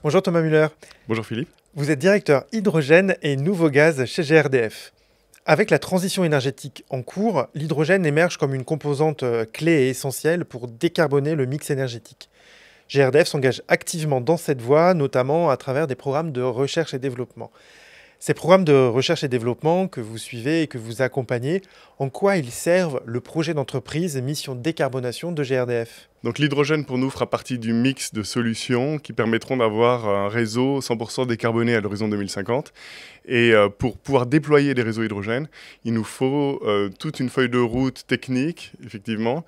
Bonjour Thomas Müller, Bonjour Philippe. vous êtes directeur hydrogène et nouveau gaz chez GRDF. Avec la transition énergétique en cours, l'hydrogène émerge comme une composante clé et essentielle pour décarboner le mix énergétique. GRDF s'engage activement dans cette voie, notamment à travers des programmes de recherche et développement. Ces programmes de recherche et développement que vous suivez et que vous accompagnez, en quoi ils servent le projet d'entreprise Mission Décarbonation de GRDF ? Donc l'hydrogène pour nous fera partie du mix de solutions qui permettront d'avoir un réseau 100% décarboné à l'horizon 2050. Et pour pouvoir déployer les réseaux hydrogène, il nous faut toute une feuille de route technique, effectivement,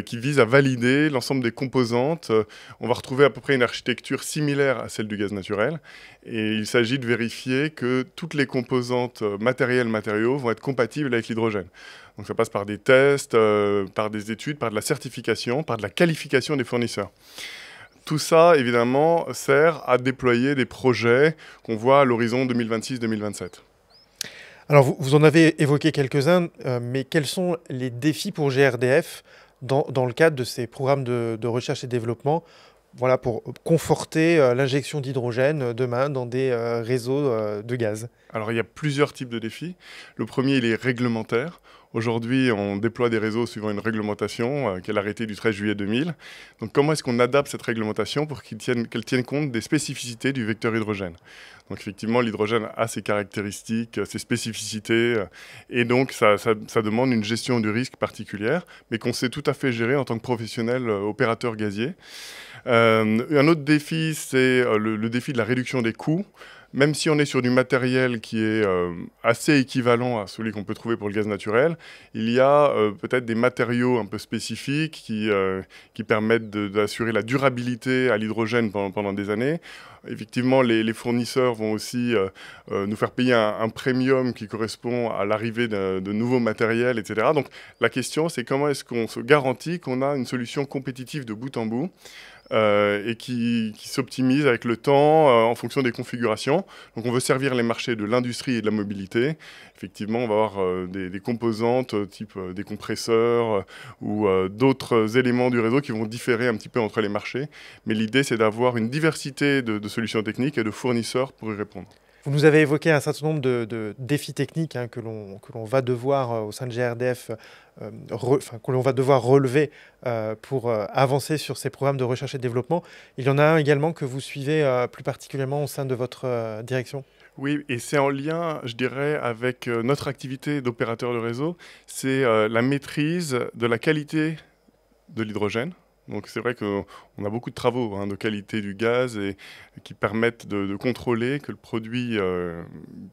qui vise à valider l'ensemble des composantes. On va retrouver à peu près une architecture similaire à celle du gaz naturel. Et il s'agit de vérifier que toutes les composantes matériaux vont être compatibles avec l'hydrogène. Donc ça passe par des tests, par des études, par de la certification, par de la qualification des fournisseurs. Tout ça, évidemment, sert à déployer des projets qu'on voit à l'horizon 2026-2027. Alors vous en avez évoqué quelques-uns, mais quels sont les défis pour GRDF dans le cadre de ces programmes de recherche et développement, voilà, pour conforter l'injection d'hydrogène demain dans des réseaux de gaz? Alors il y a plusieurs types de défis. Le premier, il est réglementaire. Aujourd'hui, on déploie des réseaux suivant une réglementation qui est l'arrêté du 13 juillet 2000. Donc comment est-ce qu'on adapte cette réglementation pour qu'elle tienne compte des spécificités du vecteur hydrogène? Donc effectivement, l'hydrogène a ses caractéristiques, ses spécificités, et donc ça demande une gestion du risque particulière, mais qu'on sait tout à fait gérer en tant que professionnel opérateur gazier. Un autre défi, c'est le défi de la réduction des coûts. Même si on est sur du matériel qui est assez équivalent à celui qu'on peut trouver pour le gaz naturel, il y a peut-être des matériaux un peu spécifiques qui permettent d'assurer la durabilité à l'hydrogène pendant des années. Effectivement, les fournisseurs vont aussi nous faire payer un premium qui correspond à l'arrivée de nouveaux matériels, etc. Donc la question, c'est comment est-ce qu'on se garantit qu'on a une solution compétitive de bout en bout et qui s'optimise avec le temps en fonction des configurations. Donc on veut servir les marchés de l'industrie et de la mobilité. Effectivement, on va avoir des composantes type des compresseurs ou d'autres éléments du réseau qui vont différer un petit peu entre les marchés. Mais l'idée, c'est d'avoir une diversité de solutions techniques et de fournisseurs pour y répondre. Vous nous avez évoqué un certain nombre de défis techniques que l'on va devoir, au sein de GRDF, que l'on va devoir relever pour avancer sur ces programmes de recherche et développement. Il y en a un également que vous suivez plus particulièrement au sein de votre direction. Oui, et c'est en lien, je dirais, avec notre activité d'opérateur de réseau. C'est la maîtrise de la qualité de l'hydrogène. Donc c'est vrai qu'on a beaucoup de travaux de qualité du gaz et qui permettent de contrôler que le produit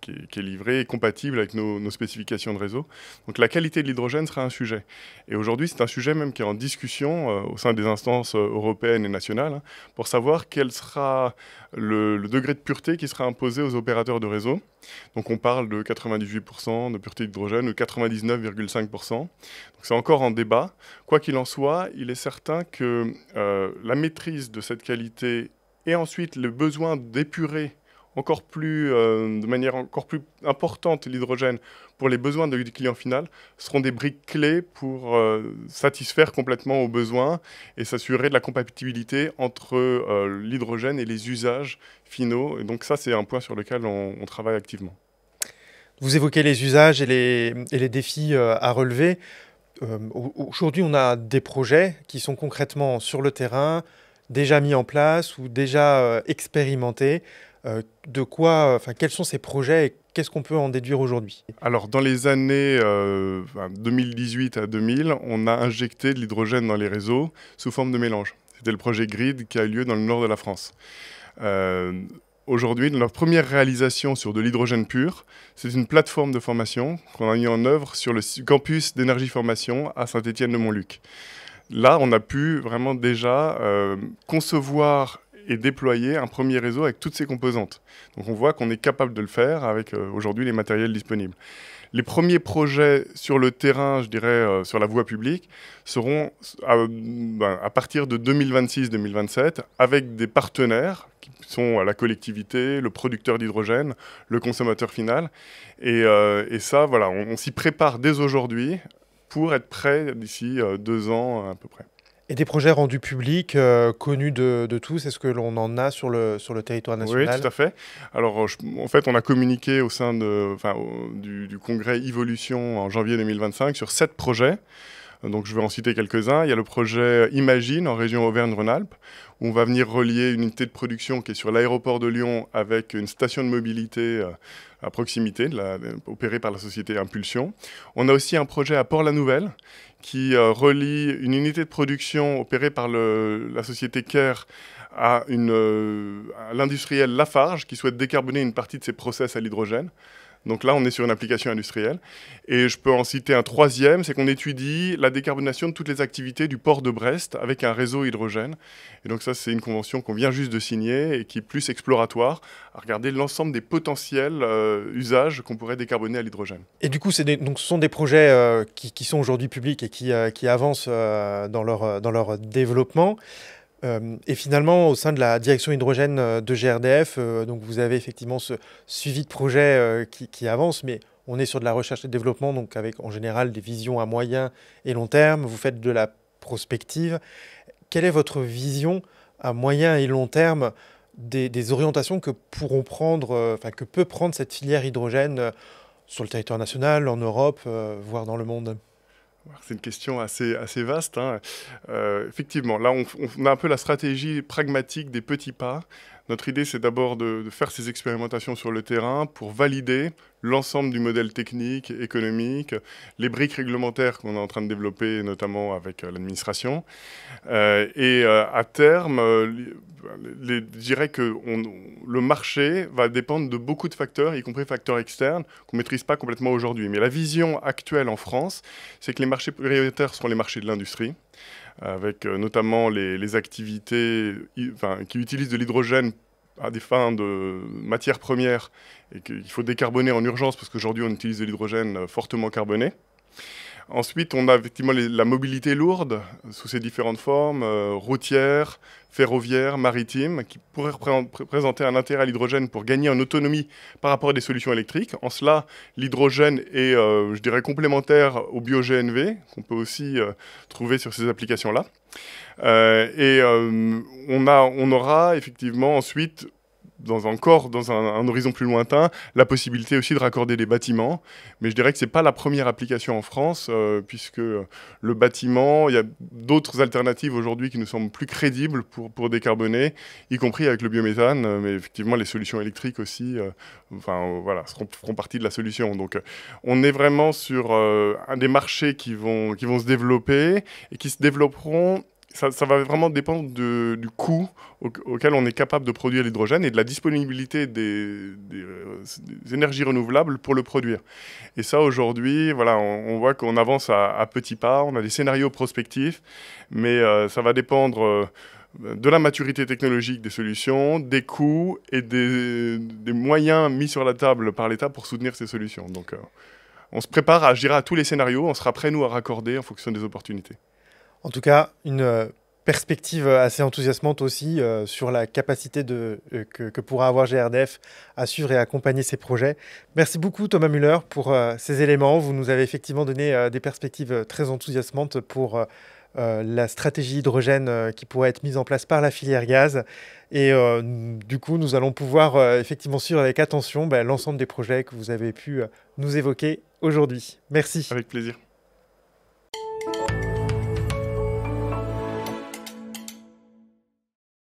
qui est livré est compatible avec nos spécifications de réseau. Donc la qualité de l'hydrogène sera un sujet. Et aujourd'hui, c'est un sujet même qui est en discussion au sein des instances européennes et nationales pour savoir quel sera le degré de pureté qui sera imposé aux opérateurs de réseau. Donc on parle de 98% de pureté d'hydrogène ou 99,5%. Donc c'est encore en débat. Quoi qu'il en soit, il est certain que la maîtrise de cette qualité et ensuite le besoin d'épurer de manière encore plus importante l'hydrogène pour les besoins du client final seront des briques clés pour satisfaire complètement aux besoins et s'assurer de la compatibilité entre l'hydrogène et les usages finaux. Et donc ça, c'est un point sur lequel on travaille activement. Vous évoquez les usages et les défis à relever. Aujourd'hui, on a des projets qui sont concrètement sur le terrain, déjà mis en place ou déjà expérimentés. Quels sont ces projets et qu'est-ce qu'on peut en déduire aujourd'hui? Alors, dans les années 2018 à 2000, on a injecté de l'hydrogène dans les réseaux sous forme de mélange. C'était le projet GRID qui a eu lieu dans le nord de la France. Aujourd'hui, notre première réalisation sur de l'hydrogène pur, c'est une plateforme de formation qu'on a mis en œuvre sur le campus d'énergie formation à Saint-Étienne-de-Montluc. Là, on a pu vraiment déjà concevoir et déployer un premier réseau avec toutes ses composantes. Donc on voit qu'on est capable de le faire avec aujourd'hui les matériels disponibles. Les premiers projets sur le terrain, je dirais, sur la voie publique, seront à partir de 2026-2027 avec des partenaires qui sont la collectivité, le producteur d'hydrogène, le consommateur final. Et ça, voilà, on s'y prépare dès aujourd'hui pour être prêt d'ici 2 ans à peu près. Et des projets rendus publics, connus de tous, est-ce que l'on en a sur le territoire Oui, national? tout à fait. Alors, en fait, on a communiqué au sein du congrès Evolution en janvier 2025 sur 7 projets. Donc, je vais en citer quelques-uns. Il y a le projet Imagine en région Auvergne-Rhône-Alpes, où on va venir relier une unité de production qui est sur l'aéroport de Lyon avec une station de mobilité à proximité, opérée par la société Impulsion. On a aussi un projet à Port-la-Nouvelle qui relie une unité de production opérée par la société Care à l'industriel Lafarge qui souhaite décarboner une partie de ses process à l'hydrogène. Donc là, on est sur une application industrielle. Et je peux en citer un troisième, c'est qu'on étudie la décarbonation de toutes les activités du port de Brest avec un réseau hydrogène. Et donc ça, c'est une convention qu'on vient juste de signer et qui est plus exploratoire, à regarder l'ensemble des potentiels usages qu'on pourrait décarboner à l'hydrogène. Et du coup, donc, ce sont des projets qui sont aujourd'hui publics et qui avancent dans leur développement. Et finalement, au sein de la direction hydrogène de GRDF, donc vous avez effectivement ce suivi de projet qui avance, mais on est sur de la recherche et développement, donc avec en général des visions à moyen et long terme. Vous faites de la prospective. Quelle est votre vision à moyen et long terme des orientations que que peut prendre cette filière hydrogène sur le territoire national, en Europe, voire dans le monde? C'est une question assez vaste, hein. Effectivement, là, on a un peu la stratégie pragmatique des petits pas. Notre idée, c'est d'abord de faire ces expérimentations sur le terrain pour valider l'ensemble du modèle technique, économique, les briques réglementaires qu'on est en train de développer, notamment avec l'administration. À terme, je dirais que le marché va dépendre de beaucoup de facteurs, y compris facteurs externes, qu'on ne maîtrise pas complètement aujourd'hui. Mais la vision actuelle en France, c'est que les marchés prioritaires seront les marchés de l'industrie, avec notamment les activités qui utilisent de l'hydrogène à des fins de matières premières et qu'il faut décarboner en urgence parce qu'aujourd'hui on utilise de l'hydrogène fortement carboné. Ensuite, on a effectivement la mobilité lourde sous ses différentes formes, routière, ferroviaire, maritime, qui pourrait présenter un intérêt à l'hydrogène pour gagner en autonomie par rapport à des solutions électriques. En cela, l'hydrogène est, je dirais, complémentaire au bio-GNV, qu'on peut aussi trouver sur ces applications-là. On aura effectivement ensuite dans un horizon plus lointain, la possibilité aussi de raccorder des bâtiments. Mais je dirais que ce n'est pas la première application en France, puisque le bâtiment, il y a d'autres alternatives aujourd'hui qui nous semblent plus crédibles pour décarboner, y compris avec le biométhane. Mais effectivement, les solutions électriques aussi feront partie de la solution. Donc on est vraiment sur un des marchés qui vont se développer et qui se développeront. Ça va vraiment dépendre du coût auquel on est capable de produire l'hydrogène et de la disponibilité des énergies renouvelables pour le produire. Et ça, aujourd'hui, voilà, on voit qu'on avance à petits pas, on a des scénarios prospectifs, mais ça va dépendre de la maturité technologique des solutions, des coûts et des moyens mis sur la table par l'État pour soutenir ces solutions. Donc, on se prépare à tous les scénarios, on sera prêt, nous, à raccorder en fonction des opportunités. En tout cas, une perspective assez enthousiasmante aussi sur la capacité que pourra avoir GRDF à suivre et accompagner ces projets. Merci beaucoup Thomas Müller pour ces éléments. Vous nous avez effectivement donné des perspectives très enthousiasmantes pour la stratégie hydrogène qui pourrait être mise en place par la filière gaz. Et du coup, nous allons pouvoir effectivement suivre avec attention l'ensemble des projets que vous avez pu nous évoquer aujourd'hui. Merci. Avec plaisir.